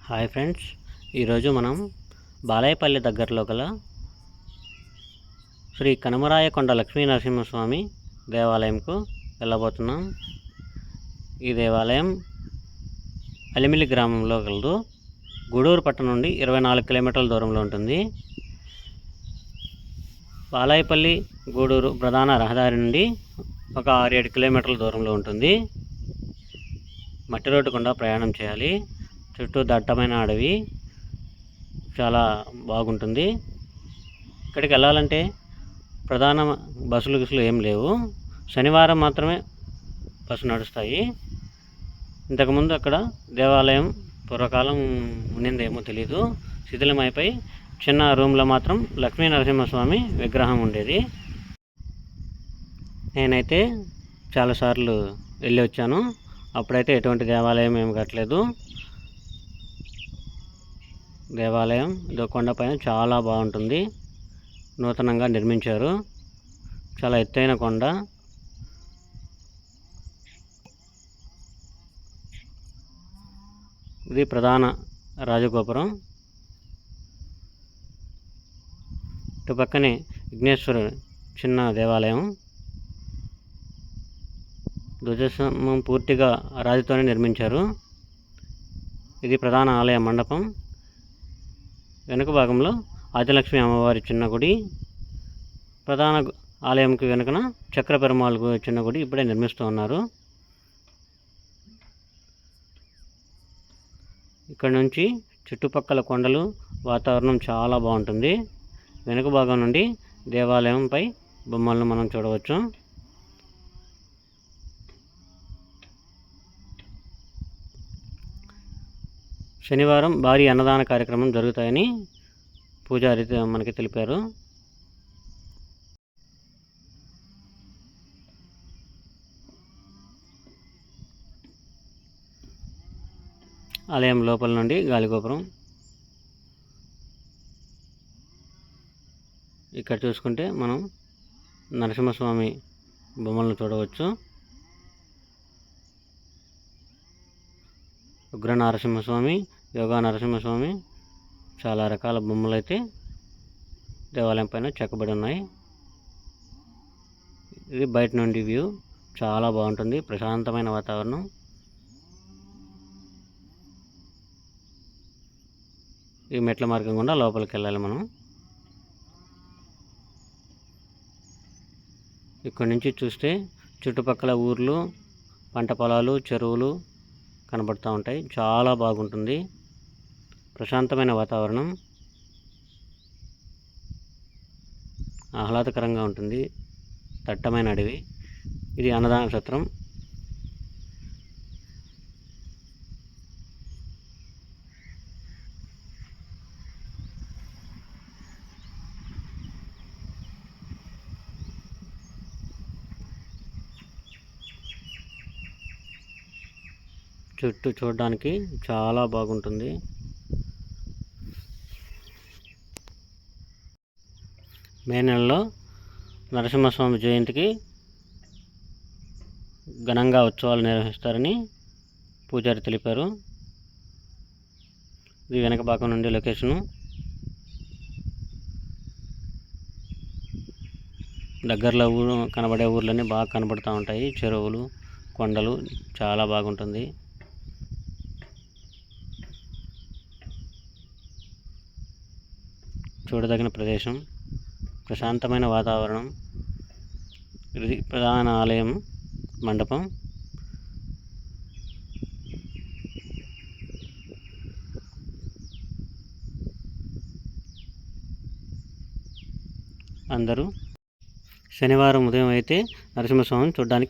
Hi friends, ఈరోజు మనం బాలాయపల్లి దగ్గరలో గల శ్రీ కనుమరాయకొండ లక్ష్మీ నరసింహస్వామి దేవాలయంకు వెళ్ళబోతున్నాం. ఈ దేవాలయం అలిమిలి గ్రామంలో కలదు. గూడూరు పట్టణం నుండి 24 కిలోమీటర్ల దూరంలో ఉంటుంది. బాలాయపల్లి గూడూరు ప్రధాన రహదారి నుండి ఒక 6-7 కిలోమీటర్ల దూరంలో ఉంటుంది. మట్టి రోడ్డు గుండా ప్రయాణం చేయాలి. చుట్టూ దట్టమైన అడవి, చాలా బాగుంటుంది. ఇక్కడికి వెళ్ళాలంటే ప్రధాన బస్సులు ఏం లేవు. శనివారం మాత్రమే బస్సు నడుస్తాయి. ఇంతకుముందు అక్కడ దేవాలయం పూర్వకాలం ఉండిందేమో తెలీదు, శిథిలమైపోయి చిన్న రూమ్లో మాత్రం లక్ష్మీ నరసింహస్వామి విగ్రహం ఉండేది. నేనైతే చాలాసార్లు వెళ్ళి వచ్చాను. అప్పుడైతే ఎటువంటి దేవాలయం ఏమి కట్టలేదు. దేవాలయం ఇదో కొండపైన చాలా బాగుంటుంది. నూతనంగా నిర్మించారు. చాలా ఎత్తైన కొండ. ఇది ప్రధాన రాజగోపురం. ఇటు పక్కనే విఘ్నేశ్వరుడు చిన్న దేవాలయం. ధ్వజస్తంభం పూర్తిగా రాతితోనే నిర్మించారు. ఇది ప్రధాన ఆలయ మండపం. వెనుక భాగంలో ఆదిలక్ష్మి అమ్మవారి చిన్న గుడి, ప్రధాన ఆలయంకి వెనుకన చక్ర పెరుమాళ్ చిన్న గుడి ఇప్పుడే నిర్మిస్తూ ఉన్నారు. ఇక్కడ నుంచి చుట్టుపక్కల కొండలు, వాతావరణం చాలా బాగుంటుంది. వెనుక భాగం నుండి దేవాలయంపై బొమ్మలను మనం చూడవచ్చు. శనివారం భారీ అన్నదాన కార్యక్రమం జరుగుతాయని పూజారి మనకి తెలిపారు. ఆలయం లోపల నుండి గాలిగోపురం. ఇక్కడ చూసుకుంటే మనం నరసింహస్వామి బొమ్మలను చూడవచ్చు. ఉగ్ర నరసింహస్వామి, యోగా నరసింహస్వామి, చాలా రకాల బొమ్మలు అయితే దేవాలయం పైన చెక్కబడి ఉన్నాయి. ఇది బయట నుండి వ్యూ. చాలా బాగుంటుంది. ప్రశాంతమైన వాతావరణం. ఈ మెట్ల మార్గం గుండా లోపలికి వెళ్ళాలి మనం. ఇక్కడి నుంచి చూస్తే చుట్టుపక్కల ఊర్లు, పంట పొలాలు, చెరువులు కనబడుతూ ఉంటాయి. చాలా బాగుంటుంది. ప్రశాంతమైన వాతావరణం, ఆహ్లాదకరంగా ఉంటుంది. దట్టమైన అడవి. ఇది అన్నదాన సత్రం. చుట్టూ చూడడానికి చాలా బాగుంటుంది. మే నెలలో నరసింహస్వామి జయంతికి ఘనంగా ఉత్సవాలు నిర్వహిస్తారని పూజారి తెలిపారు. ఇది వెనక భాగం నుండి లొకేషను. దగ్గరలో కనబడే ఊర్లన్నీ బాగా కనబడుతూ ఉంటాయి. చెరువులు, కొండలు, చాలా బాగుంటుంది. చూడదగిన ప్రదేశం, ప్రశాంతమైన వాతావరణం. ఇది ప్రధాన ఆలయం మండపం. అందరూ శనివారం ఉదయం అయితే నరసింహస్వామిని చూడడానికి